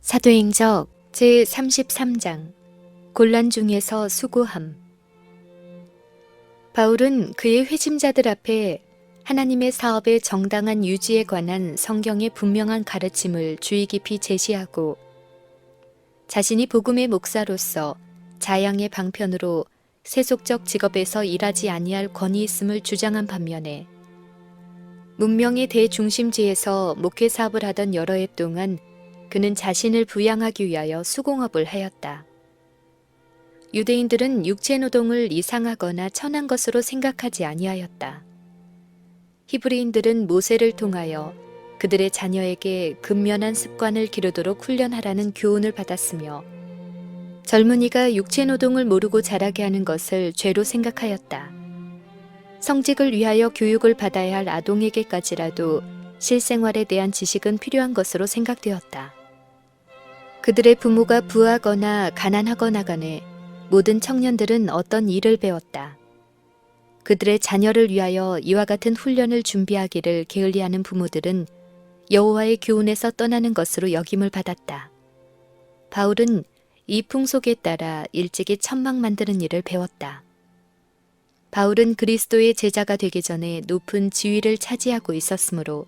사도행적 제33장 곤란 중에서 수고함. 바울은 그의 회심자들 앞에 하나님의 사업의 정당한 유지에 관한 성경의 분명한 가르침을 주의 깊이 제시하고 자신이 복음의 목사로서 자양의 방편으로 세속적 직업에서 일하지 아니할 권위 있음을 주장한 반면에 문명의 대중심지에서 목회 사업을 하던 여러 해 동안 그는 자신을 부양하기 위하여 수공업을 하였다. 유대인들은 육체 노동을 이상하거나 천한 것으로 생각하지 아니하였다. 히브리인들은 모세를 통하여 그들의 자녀에게 근면한 습관을 기르도록 훈련하라는 교훈을 받았으며 젊은이가 육체 노동을 모르고 자라게 하는 것을 죄로 생각하였다. 성직을 위하여 교육을 받아야 할 아동에게까지라도 실생활에 대한 지식은 필요한 것으로 생각되었다. 그들의 부모가 부하거나 가난하거나 간에 모든 청년들은 어떤 일을 배웠다. 그들의 자녀를 위하여 이와 같은 훈련을 준비하기를 게을리하는 부모들은 여호와의 교훈에서 떠나는 것으로 여김을 받았다. 바울은 이 풍속에 따라 일찍이 천막 만드는 일을 배웠다. 바울은 그리스도의 제자가 되기 전에 높은 지위를 차지하고 있었으므로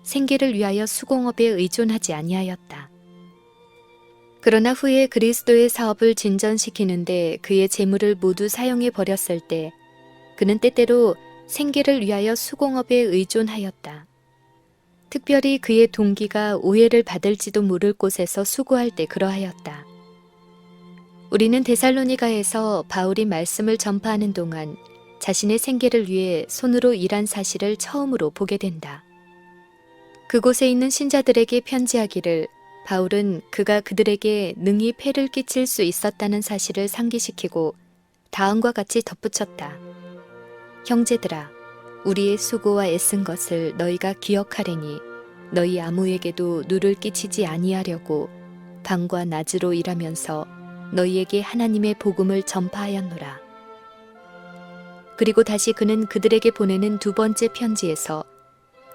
생계를 위하여 수공업에 의존하지 아니하였다. 그러나 후에 그리스도의 사업을 진전시키는데 그의 재물을 모두 사용해 버렸을 때 그는 때때로 생계를 위하여 수공업에 의존하였다. 특별히 그의 동기가 오해를 받을지도 모를 곳에서 수고할 때 그러하였다. 우리는 데살로니가에서 바울이 말씀을 전파하는 동안 자신의 생계를 위해 손으로 일한 사실을 처음으로 보게 된다. 그곳에 있는 신자들에게 편지하기를 바울은 그가 그들에게 능히 폐를 끼칠 수 있었다는 사실을 상기시키고 다음과 같이 덧붙였다. 형제들아, 우리의 수고와 애쓴 것을 너희가 기억하리니 너희 아무에게도 누를 끼치지 아니하려고 밤과 낮으로 일하면서 너희에게 하나님의 복음을 전파하였노라. 그리고 다시 그는 그들에게 보내는 두 번째 편지에서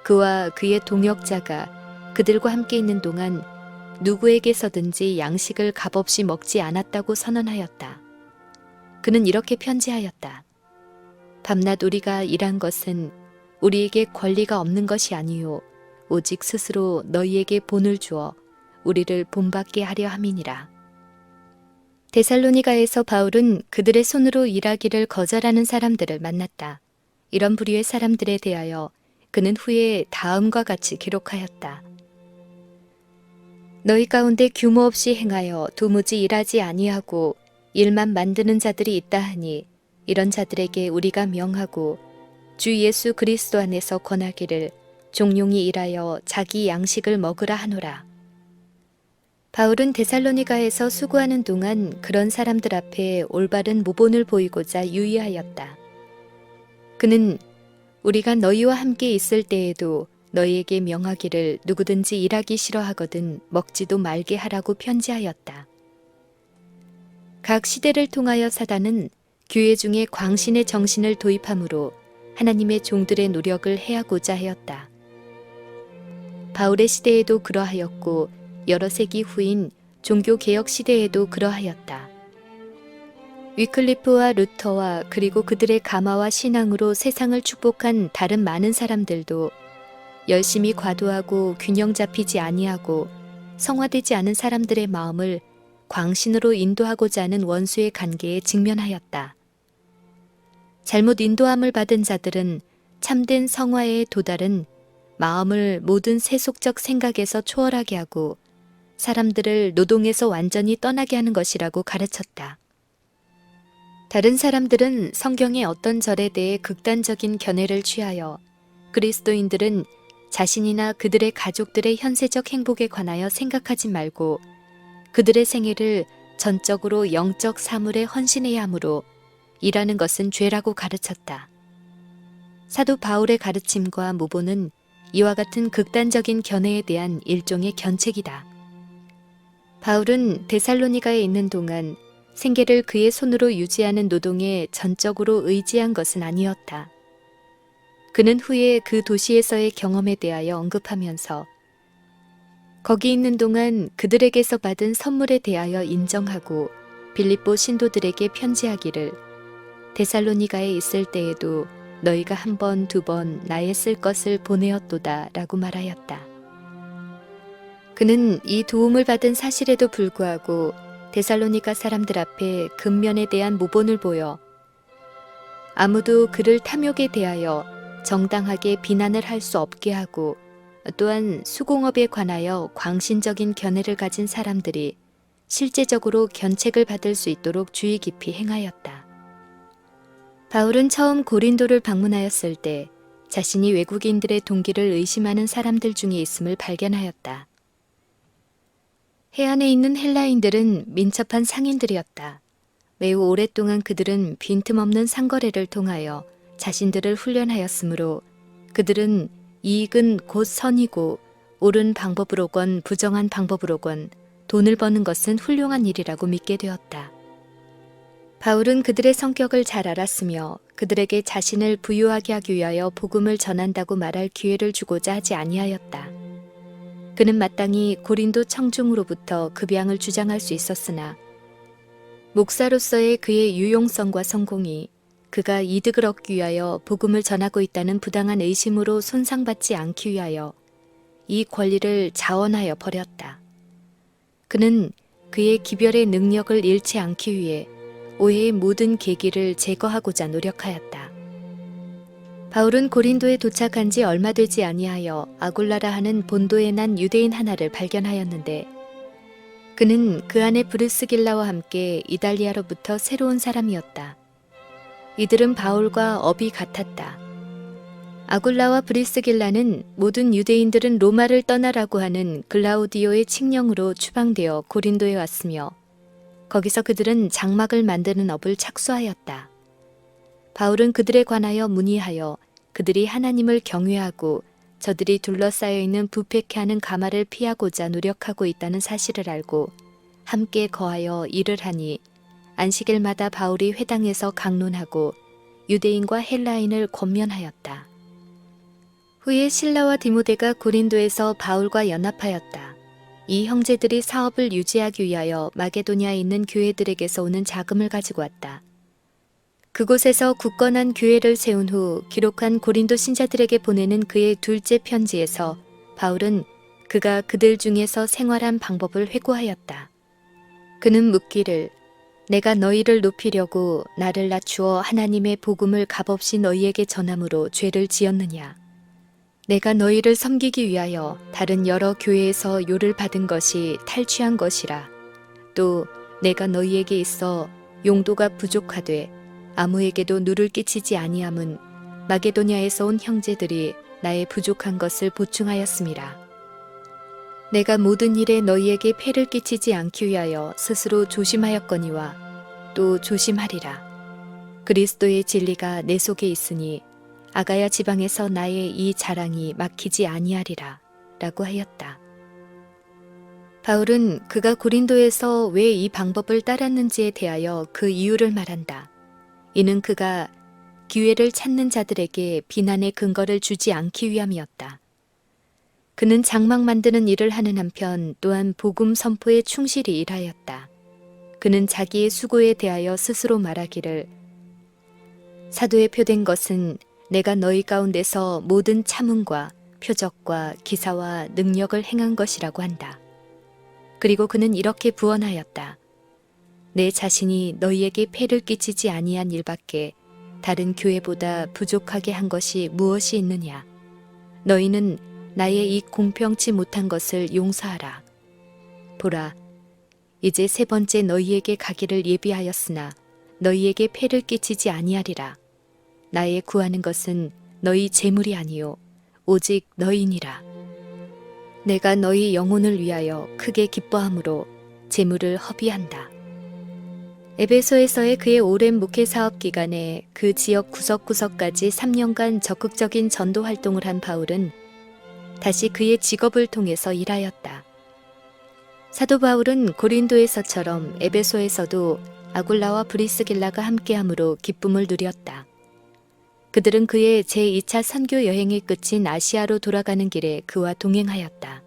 그와 그의 동역자가 그들과 함께 있는 동안 누구에게서든지 양식을 값없이 먹지 않았다고 선언하였다. 그는 이렇게 편지하였다. 밤낮 우리가 일한 것은 우리에게 권리가 없는 것이 아니요 오직 스스로 너희에게 본을 주어 우리를 본받게 하려 함이니라. 데살로니가에서 바울은 그들의 손으로 일하기를 거절하는 사람들을 만났다. 이런 부류의 사람들에 대하여 그는 후에 다음과 같이 기록하였다. 너희 가운데 규모 없이 행하여 도무지 일하지 아니하고 일만 만드는 자들이 있다 하니 이런 자들에게 우리가 명하고 주 예수 그리스도 안에서 권하기를 종용이 일하여 자기 양식을 먹으라 하노라. 바울은 데살로니가에서 수고하는 동안 그런 사람들 앞에 올바른 모본을 보이고자 유의하였다. 그는 우리가 너희와 함께 있을 때에도 너희에게 명하기를 누구든지 일하기 싫어하거든 먹지도 말게 하라고 편지하였다. 각 시대를 통하여 사단은 교회 중에 광신의 정신을 도입함으로 하나님의 종들의 노력을 해하고자 하였다. 바울의 시대에도 그러하였고 여러 세기 후인 종교개혁 시대에도 그러하였다. 위클리프와 루터와 그리고 그들의 감화와 신앙으로 세상을 축복한 다른 많은 사람들도 열심히 과도하고 균형 잡히지 아니하고 성화되지 않은 사람들의 마음을 광신으로 인도하고자 하는 원수의 관계에 직면하였다. 잘못 인도함을 받은 자들은 참된 성화에 도달은 마음을 모든 세속적 생각에서 초월하게 하고 사람들을 노동에서 완전히 떠나게 하는 것이라고 가르쳤다. 다른 사람들은 성경의 어떤 절에 대해 극단적인 견해를 취하여 그리스도인들은 자신이나 그들의 가족들의 현세적 행복에 관하여 생각하지 말고 그들의 생애를 전적으로 영적 사물에 헌신해야 하므로 일하는 것은 죄라고 가르쳤다. 사도 바울의 가르침과 모본은 이와 같은 극단적인 견해에 대한 일종의 견책이다. 바울은 데살로니가에 있는 동안 생계를 그의 손으로 유지하는 노동에 전적으로 의지한 것은 아니었다. 그는 후에 그 도시에서의 경험에 대하여 언급하면서 거기 있는 동안 그들에게서 받은 선물에 대하여 인정하고 빌립보 신도들에게 편지하기를 데살로니가에 있을 때에도 너희가 한 번, 두 번 나의 쓸 것을 보내었도다 라고 말하였다. 그는 이 도움을 받은 사실에도 불구하고 데살로니가 사람들 앞에 근면에 대한 모본을 보여 아무도 그를 탐욕에 대하여 정당하게 비난을 할 수 없게 하고 또한 수공업에 관하여 광신적인 견해를 가진 사람들이 실제적으로 견책을 받을 수 있도록 주의 깊이 행하였다. 바울은 처음 고린도를 방문하였을 때 자신이 외국인들의 동기를 의심하는 사람들 중에 있음을 발견하였다. 해안에 있는 헬라인들은 민첩한 상인들이었다. 매우 오랫동안 그들은 빈틈없는 상거래를 통하여 자신들을 훈련하였으므로 그들은 이익은 곧 선이고 옳은 방법으로건 부정한 방법으로건 돈을 버는 것은 훌륭한 일이라고 믿게 되었다. 바울은 그들의 성격을 잘 알았으며 그들에게 자신을 부유하게 하기 위하여 복음을 전한다고 말할 기회를 주고자 하지 아니하였다. 그는 마땅히 고린도 청중으로부터 급양을 주장할 수 있었으나 목사로서의 그의 유용성과 성공이 그가 이득을 얻기 위하여 복음을 전하고 있다는 부당한 의심으로 손상받지 않기 위하여 이 권리를 자원하여 버렸다. 그는 그의 기별의 능력을 잃지 않기 위해 오해의 모든 계기를 제거하고자 노력하였다. 바울은 고린도에 도착한 지 얼마 되지 아니하여 아굴라라 하는 본도에 난 유대인 하나를 발견하였는데 그는 그 안에 브리스길라와 함께 이달리아로부터 새로운 사람이었다. 이들은 바울과 업이 같았다. 아굴라와 브리스길라는 모든 유대인들은 로마를 떠나라고 하는 글라우디오의 칙령으로 추방되어 고린도에 왔으며 거기서 그들은 장막을 만드는 업을 착수하였다. 바울은 그들에 관하여 문의하여 그들이 하나님을 경외하고 저들이 둘러싸여 있는 부패케 하는 가마를 피하고자 노력하고 있다는 사실을 알고 함께 거하여 일을 하니 안식일마다 바울이 회당에서 강론하고 유대인과 헬라인을 권면하였다. 후에 실라와 디모데가 고린도에서 바울과 연합하였다. 이 형제들이 사업을 유지하기 위하여 마게도냐에 있는 교회들에게서 오는 자금을 가지고 왔다. 그곳에서 굳건한 교회를 세운 후 기록한 고린도 신자들에게 보내는 그의 둘째 편지에서 바울은 그가 그들 중에서 생활한 방법을 회고하였다. 그는 묻기를 내가 너희를 높이려고 나를 낮추어 하나님의 복음을 값없이 너희에게 전함으로 죄를 지었느냐. 내가 너희를 섬기기 위하여 다른 여러 교회에서 요를 받은 것이 탈취한 것이라. 또 내가 너희에게 있어 용도가 부족하되 아무에게도 누를 끼치지 아니함은 마게도냐에서 온 형제들이 나의 부족한 것을 보충하였음이라. 내가 모든 일에 너희에게 폐를 끼치지 않기 위하여 스스로 조심하였거니와 또 조심하리라. 그리스도의 진리가 내 속에 있으니 아가야 지방에서 나의 이 자랑이 막히지 아니하리라 라고 하였다. 바울은 그가 고린도에서 왜 이 방법을 따랐는지에 대하여 그 이유를 말한다. 이는 그가 기회를 찾는 자들에게 비난의 근거를 주지 않기 위함이었다. 그는 장막 만드는 일을 하는 한편 또한 복음 선포에 충실히 일하였다. 그는 자기의 수고에 대하여 스스로 말하기를 사도에 표된 것은 내가 너희 가운데서 모든 참음과 표적과 기사와 능력을 행한 것이라고 한다. 그리고 그는 이렇게 부언하였다. 내 자신이 너희에게 폐를 끼치지 아니한 일밖에 다른 교회보다 부족하게 한 것이 무엇이 있느냐. 너희는 나의 이 공평치 못한 것을 용서하라. 보라, 이제 세 번째 너희에게 가기를 예비하였으나 너희에게 폐를 끼치지 아니하리라. 나의 구하는 것은 너희 재물이 아니요 오직 너희니라. 내가 너희 영혼을 위하여 크게 기뻐함으로 재물을 허비한다. 에베소에서의 그의 오랜 목회 사업 기간에 그 지역 구석구석까지 3년간 적극적인 전도 활동을 한 바울은 다시 그의 직업을 통해서 일하였다. 사도 바울은 고린도에서처럼 에베소에서도 아굴라와 브리스길라가 함께함으로 기쁨을 누렸다. 그들은 그의 제2차 선교 여행이 끝인 아시아로 돌아가는 길에 그와 동행하였다.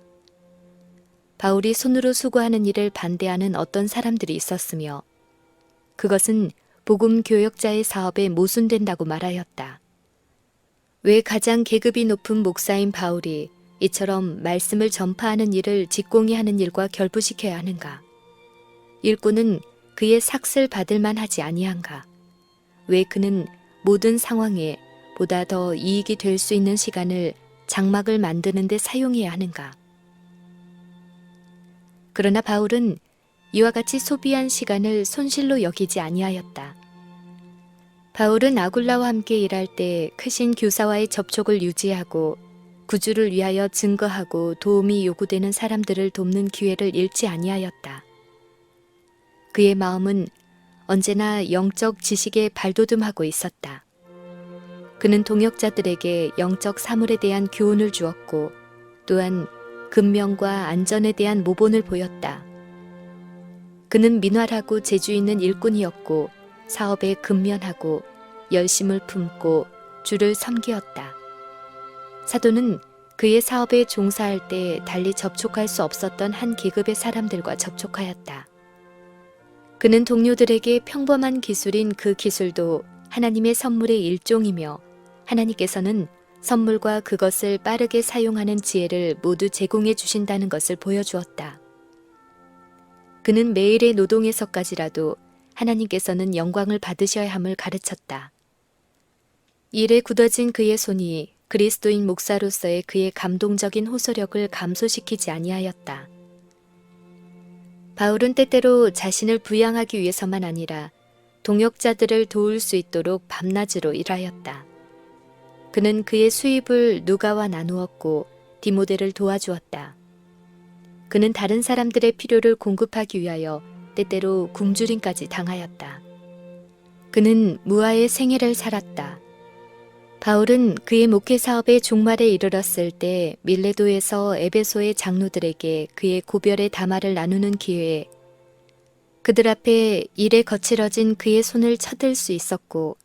바울이 손으로 수고하는 일을 반대하는 어떤 사람들이 있었으며 그것은 복음 교역자의 사업에 모순된다고 말하였다. 왜 가장 계급이 높은 목사인 바울이 이처럼 말씀을 전파하는 일을 직공히 하는 일과 결부시켜야 하는가? 일꾼은 그의 삭슬 받을 만하지 아니한가? 왜 그는 모든 상황에 보다 더 이익이 될 수 있는 시간을 장막을 만드는 데 사용해야 하는가? 그러나 바울은 이와 같이 소비한 시간을 손실로 여기지 아니하였다. 바울은 아굴라와 함께 일할 때 크신 교사와의 접촉을 유지하고 구주를 위하여 증거하고 도움이 요구되는 사람들을 돕는 기회를 잃지 아니하였다. 그의 마음은 언제나 영적 지식에 발돋움하고 있었다. 그는 동역자들에게 영적 사물에 대한 교훈을 주었고 또한 근명과 안전에 대한 모본을 보였다. 그는 민활하고 재주 있는 일꾼이었고 사업에 근면하고 열심을 품고 주를 섬기었다. 사도는 그의 사업에 종사할 때 달리 접촉할 수 없었던 한 계급의 사람들과 접촉하였다. 그는 동료들에게 평범한 기술인 그 기술도 하나님의 선물의 일종이며 하나님께서는 선물과 그것을 빠르게 사용하는 지혜를 모두 제공해 주신다는 것을 보여주었다. 그는 매일의 노동에서까지라도 하나님께서는 영광을 받으셔야 함을 가르쳤다. 일에 굳어진 그의 손이 그리스도인 목사로서의 그의 감동적인 호소력을 감소시키지 아니하였다. 바울은 때때로 자신을 부양하기 위해서만 아니라 동역자들을 도울 수 있도록 밤낮으로 일하였다. 그는 그의 수입을 누가와 나누었고 디모데를 도와주었다. 그는 다른 사람들의 필요를 공급하기 위하여 때때로 굶주림까지 당하였다. 그는 무아의 생애를 살았다. 바울은 그의 목회 사업의 종말에 이르렀을 때 밀레도에서 에베소의 장로들에게 그의 고별의 담화를 나누는 기회에 그들 앞에 일에 거칠어진 그의 손을 쳐들 수 있었고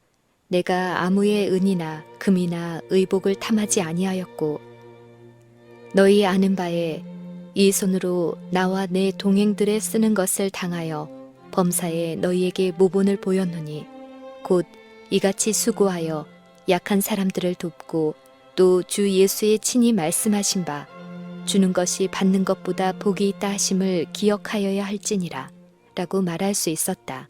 내가 아무의 은이나 금이나 의복을 탐하지 아니하였고 너희 아는 바에 이 손으로 나와 내 동행들의 쓰는 것을 당하여 범사에 너희에게 모본을 보였노니 곧 이같이 수고하여 약한 사람들을 돕고 또 주 예수의 친히 말씀하신 바 주는 것이 받는 것보다 복이 있다 하심을 기억하여야 할지니라 라고 말할 수 있었다.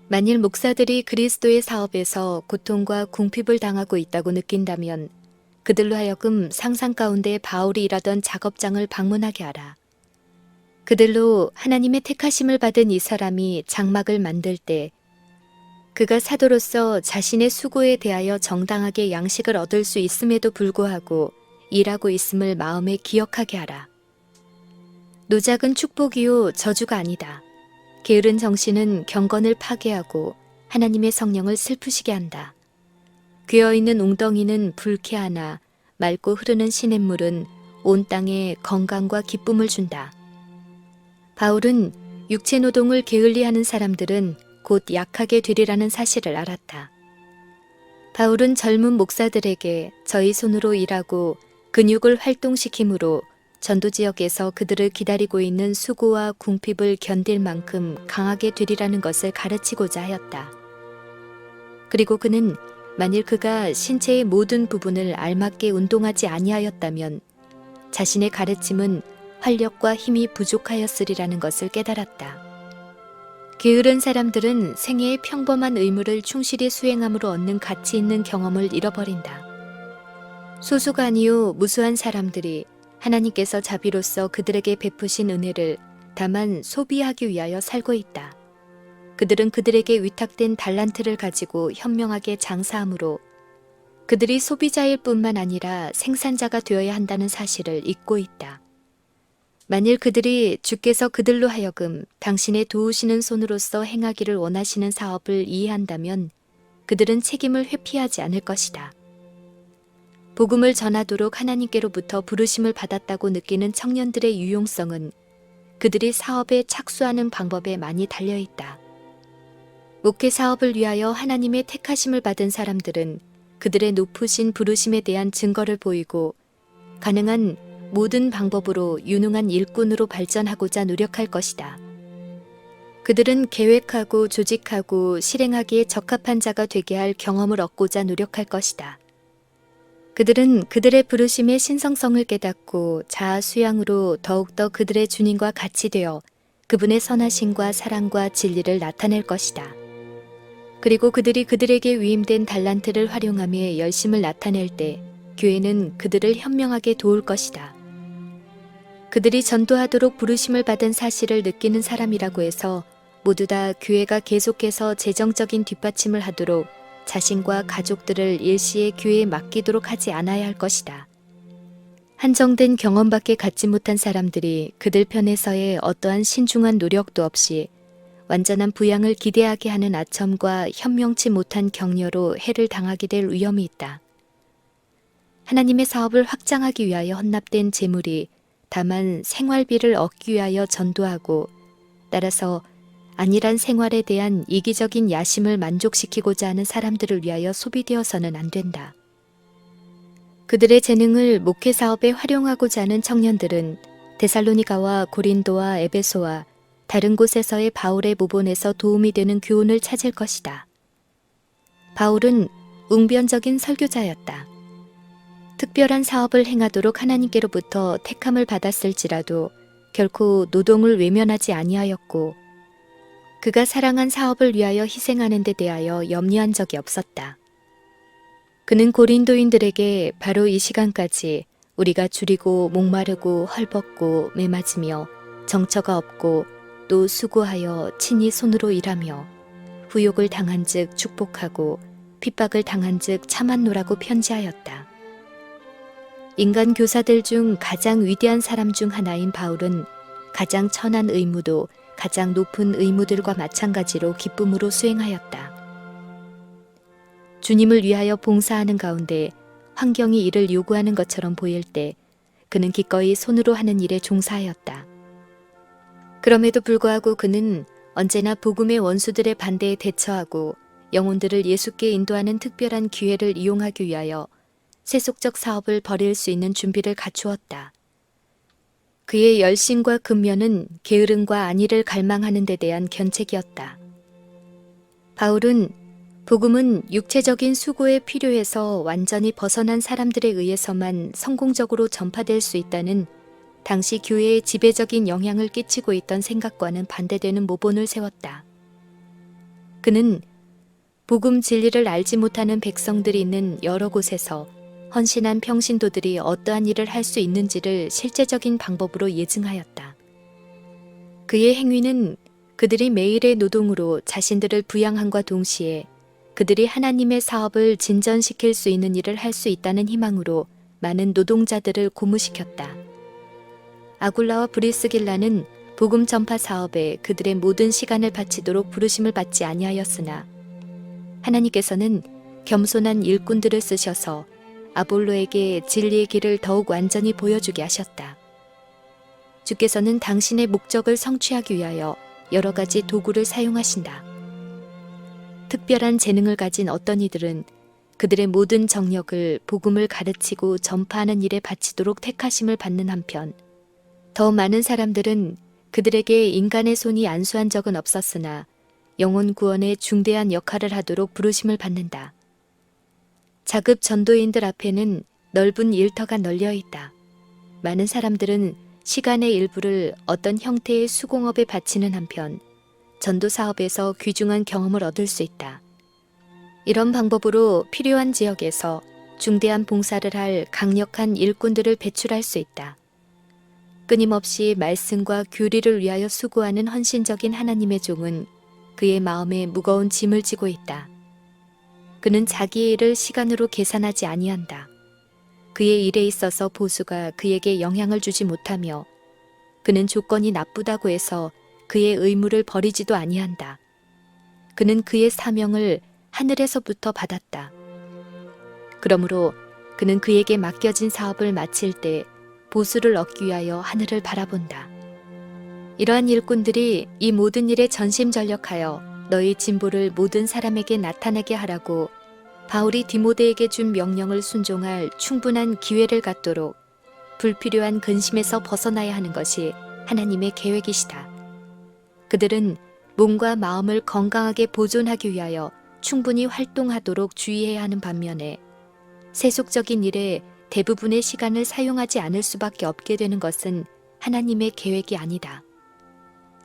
만일 목사들이 그리스도의 사업에서 고통과 궁핍을 당하고 있다고 느낀다면 그들로 하여금 상상 가운데 바울이 일하던 작업장을 방문하게 하라. 그들로 하나님의 택하심을 받은 이 사람이 장막을 만들 때 그가 사도로서 자신의 수고에 대하여 정당하게 양식을 얻을 수 있음에도 불구하고 일하고 있음을 마음에 기억하게 하라. 노작은 축복이요 저주가 아니다. 게으른 정신은 경건을 파괴하고 하나님의 성령을 슬프시게 한다. 괴어있는 웅덩이는 불쾌하나 맑고 흐르는 시냇물은 온 땅에 건강과 기쁨을 준다. 바울은 육체 노동을 게을리하는 사람들은 곧 약하게 되리라는 사실을 알았다. 바울은 젊은 목사들에게 저희 손으로 일하고 근육을 활동시킴으로 전도 지역에서 그들을 기다리고 있는 수고와 궁핍을 견딜 만큼 강하게 되리라는 것을 가르치고자 하였다. 그리고 그는 만일 그가 신체의 모든 부분을 알맞게 운동하지 아니하였다면 자신의 가르침은 활력과 힘이 부족하였으리라는 것을 깨달았다. 게으른 사람들은 생애의 평범한 의무를 충실히 수행함으로 얻는 가치 있는 경험을 잃어버린다. 소수가 아니요 무수한 사람들이 하나님께서 자비로써 그들에게 베푸신 은혜를 다만 소비하기 위하여 살고 있다. 그들은 그들에게 위탁된 달란트를 가지고 현명하게 장사함으로 그들이 소비자일 뿐만 아니라 생산자가 되어야 한다는 사실을 잊고 있다. 만일 그들이 주께서 그들로 하여금 당신의 도우시는 손으로서 행하기를 원하시는 사업을 이해한다면 그들은 책임을 회피하지 않을 것이다. 복음을 전하도록 하나님께로부터 부르심을 받았다고 느끼는 청년들의 유용성은 그들이 사업에 착수하는 방법에 많이 달려있다. 목회 사업을 위하여 하나님의 택하심을 받은 사람들은 그들의 높으신 부르심에 대한 증거를 보이고 가능한 모든 방법으로 유능한 일꾼으로 발전하고자 노력할 것이다. 그들은 계획하고 조직하고 실행하기에 적합한 자가 되게 할 경험을 얻고자 노력할 것이다. 그들은 그들의 부르심의 신성성을 깨닫고 자아 수양으로 더욱더 그들의 주님과 같이 되어 그분의 선하심과 사랑과 진리를 나타낼 것이다. 그리고 그들이 그들에게 위임된 달란트를 활용하며 열심을 나타낼 때 교회는 그들을 현명하게 도울 것이다. 그들이 전도하도록 부르심을 받은 사실을 느끼는 사람이라고 해서 모두 다 교회가 계속해서 재정적인 뒷받침을 하도록 자신과 가족들을 일시에 교회에 맡기도록 하지 않아야 할 것이다. 한정된 경험밖에 갖지 못한 사람들이 그들 편에서의 어떠한 신중한 노력도 없이 완전한 부양을 기대하게 하는 아첨과 현명치 못한 격려로 해를 당하게 될 위험이 있다. 하나님의 사업을 확장하기 위하여 헌납된 재물이 다만 생활비를 얻기 위하여 전도하고 따라서 안일한 생활에 대한 이기적인 야심을 만족시키고자 하는 사람들을 위하여 소비되어서는 안 된다. 그들의 재능을 목회 사업에 활용하고자 하는 청년들은 데살로니가와 고린도와 에베소와 다른 곳에서의 바울의 모본에서 도움이 되는 교훈을 찾을 것이다. 바울은 웅변적인 설교자였다. 특별한 사업을 행하도록 하나님께로부터 택함을 받았을지라도 결코 노동을 외면하지 아니하였고 그가 사랑한 사업을 위하여 희생하는 데 대하여 염려한 적이 없었다. 그는 고린도인들에게 바로 이 시간까지 우리가 줄이고 목마르고 헐벗고 메맞으며 정처가 없고 또 수고하여 친히 손으로 일하며 후욕을 당한 즉 축복하고 핍박을 당한 즉 참았노라고 편지하였다. 인간 교사들 중 가장 위대한 사람 중 하나인 바울은 가장 천한 의무도 가장 높은 의무들과 마찬가지로 기쁨으로 수행하였다. 주님을 위하여 봉사하는 가운데 환경이 이를 요구하는 것처럼 보일 때 그는 기꺼이 손으로 하는 일에 종사하였다. 그럼에도 불구하고 그는 언제나 복음의 원수들의 반대에 대처하고 영혼들을 예수께 인도하는 특별한 기회를 이용하기 위하여 세속적 사업을 벌일 수 있는 준비를 갖추었다. 그의 열심과 근면은 게으름과 안위를 갈망하는 데 대한 견책이었다. 바울은 복음은 육체적인 수고에 필요해서 완전히 벗어난 사람들에 의해서만 성공적으로 전파될 수 있다는 당시 교회에 지배적인 영향을 끼치고 있던 생각과는 반대되는 모본을 세웠다. 그는 복음 진리를 알지 못하는 백성들이 있는 여러 곳에서 헌신한 평신도들이 어떠한 일을 할 수 있는지를 실제적인 방법으로 예증하였다. 그의 행위는 그들이 매일의 노동으로 자신들을 부양함과 동시에 그들이 하나님의 사업을 진전시킬 수 있는 일을 할 수 있다는 희망으로 많은 노동자들을 고무시켰다. 아굴라와 브리스길라는 복음 전파 사업에 그들의 모든 시간을 바치도록 부르심을 받지 아니하였으나 하나님께서는 겸손한 일꾼들을 쓰셔서 아볼로에게 진리의 길을 더욱 완전히 보여주게 하셨다. 주께서는 당신의 목적을 성취하기 위하여 여러 가지 도구를 사용하신다. 특별한 재능을 가진 어떤 이들은 그들의 모든 정력을 복음을 가르치고 전파하는 일에 바치도록 택하심을 받는 한편 더 많은 사람들은 그들에게 인간의 손이 안수한 적은 없었으나 영혼 구원에 중대한 역할을 하도록 부르심을 받는다. 자급 전도인들 앞에는 넓은 일터가 널려 있다. 많은 사람들은 시간의 일부를 어떤 형태의 수공업에 바치는 한편 전도 사업에서 귀중한 경험을 얻을 수 있다. 이런 방법으로 필요한 지역에서 중대한 봉사를 할 강력한 일꾼들을 배출할 수 있다. 끊임없이 말씀과 교리를 위하여 수고하는 헌신적인 하나님의 종은 그의 마음에 무거운 짐을 지고 있다. 그는 자기의 일을 시간으로 계산하지 아니한다. 그의 일에 있어서 보수가 그에게 영향을 주지 못하며 그는 조건이 나쁘다고 해서 그의 의무를 버리지도 아니한다. 그는 그의 사명을 하늘에서부터 받았다. 그러므로 그는 그에게 맡겨진 사업을 마칠 때 보수를 얻기 위하여 하늘을 바라본다. 이러한 일꾼들이 이 모든 일에 전심전력하여 너희 진보를 모든 사람에게 나타나게 하라고 바울이 디모데에게 준 명령을 순종할 충분한 기회를 갖도록 불필요한 근심에서 벗어나야 하는 것이 하나님의 계획이시다. 그들은 몸과 마음을 건강하게 보존하기 위하여 충분히 활동하도록 주의해야 하는 반면에 세속적인 일에 대부분의 시간을 사용하지 않을 수밖에 없게 되는 것은 하나님의 계획이 아니다.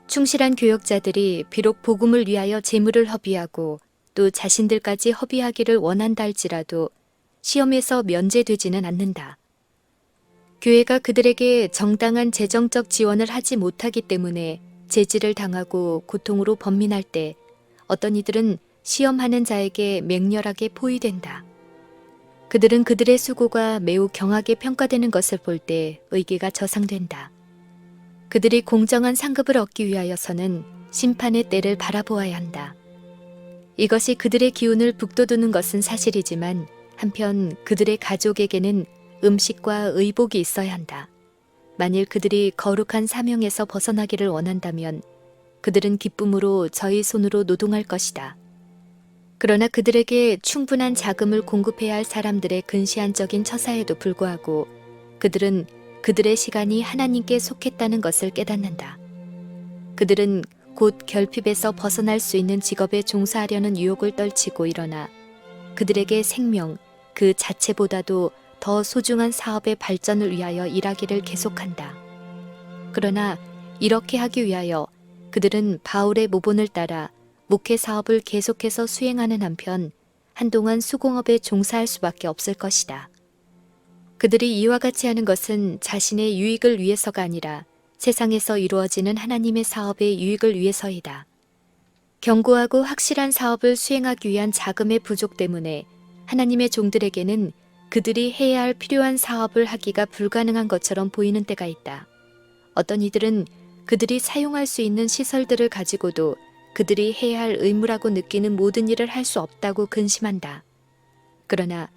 충실한 교역자들이 비록 복음을 위하여 재물을 허비하고 또 자신들까지 허비하기를 원한다 할지라도 시험에서 면제되지는 않는다. 교회가 그들에게 정당한 재정적 지원을 하지 못하기 때문에 제지를 당하고 고통으로 번민할 때 어떤 이들은 시험하는 자에게 맹렬하게 포위된다. 그들은 그들의 수고가 매우 경하게 평가되는 것을 볼 때 의기가 저상된다. 그들이 공정한 상급을 얻기 위하여서는 심판의 때를 바라보아야 한다. 이것이 그들의 기운을 북돋우는 것은 사실이지만 한편 그들의 가족에게는 음식과 의복이 있어야 한다. 만일 그들이 거룩한 사명에서 벗어나기를 원한다면 그들은 기쁨으로 저희 손으로 노동할 것이다. 그러나 그들에게 충분한 자금을 공급해야 할 사람들의 근시안적인 처사에도 불구하고 그들은 그들의 시간이 하나님께 속했다는 것을 깨닫는다. 그들은 곧 결핍에서 벗어날 수 있는 직업에 종사하려는 유혹을 떨치고 일어나 그들에게 생명, 그 자체보다도 더 소중한 사업의 발전을 위하여 일하기를 계속한다. 그러나 이렇게 하기 위하여 그들은 바울의 모본을 따라 목회 사업을 계속해서 수행하는 한편 한동안 수공업에 종사할 수밖에 없을 것이다. 그들이 이와 같이 하는 것은 자신의 유익을 위해서가 아니라 세상에서 이루어지는 하나님의 사업의 유익을 위해서이다. 견고하고 확실한 사업을 수행하기 위한 자금의 부족 때문에 하나님의 종들에게는 그들이 해야 할 필요한 사업을 하기가 불가능한 것처럼 보이는 때가 있다. 어떤 이들은 그들이 사용할 수 있는 시설들을 가지고도 그들이 해야 할 의무라고 느끼는 모든 일을 할 수 없다고 근심한다. 그러나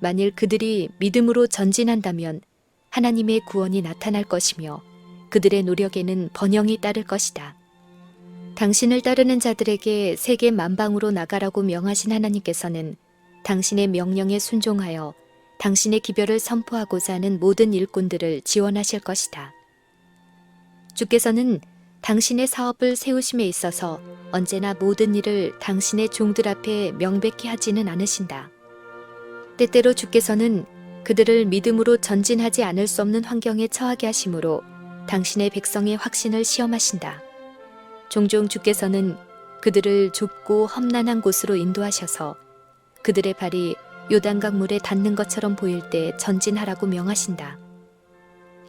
만일 그들이 믿음으로 전진한다면 하나님의 구원이 나타날 것이며 그들의 노력에는 번영이 따를 것이다. 당신을 따르는 자들에게 세계 만방으로 나가라고 명하신 하나님께서는 당신의 명령에 순종하여 당신의 기별을 선포하고자 하는 모든 일꾼들을 지원하실 것이다. 주께서는 당신의 사업을 세우심에 있어서 언제나 모든 일을 당신의 종들 앞에 명백히 하지는 않으신다. 때때로 주께서는 그들을 믿음으로 전진하지 않을 수 없는 환경에 처하게 하심으로 당신의 백성의 확신을 시험하신다. 종종 주께서는 그들을 좁고 험난한 곳으로 인도하셔서 그들의 발이 요단강 물에 닿는 것처럼 보일 때 전진하라고 명하신다.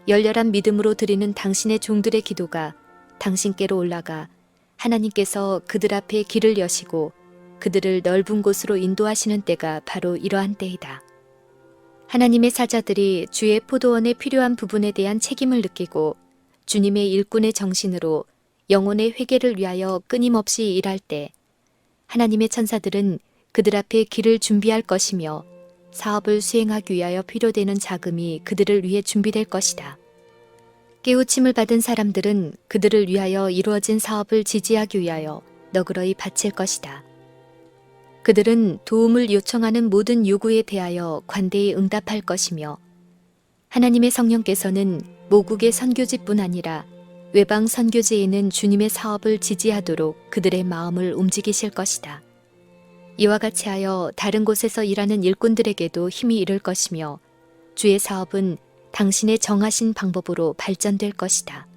열렬한 믿음으로 드리는 당신의 종들의 기도가 당신께로 올라가 하나님께서 그들 앞에 길을 여시고 그들을 넓은 곳으로 인도하시는 때가 바로 이러한 때이다. 하나님의 사자들이 주의 포도원에 필요한 부분에 대한 책임을 느끼고 주님의 일꾼의 정신으로 영혼의 회개를 위하여 끊임없이 일할 때 하나님의 천사들은 그들 앞에 길을 준비할 것이며 사업을 수행하기 위하여 필요되는 자금이 그들을 위해 준비될 것이다. 깨우침을 받은 사람들은 그들을 위하여 이루어진 사업을 지지하기 위하여 너그러이 바칠 것이다. 그들은 도움을 요청하는 모든 요구에 대하여 관대히 응답할 것이며 하나님의 성령께서는 모국의 선교지뿐 아니라 외방 선교지에는 주님의 사업을 지지하도록 그들의 마음을 움직이실 것이다. 이와 같이 하여 다른 곳에서 일하는 일꾼들에게도 힘이 이를 것이며 주의 사업은 당신의 정하신 방법으로 발전될 것이다.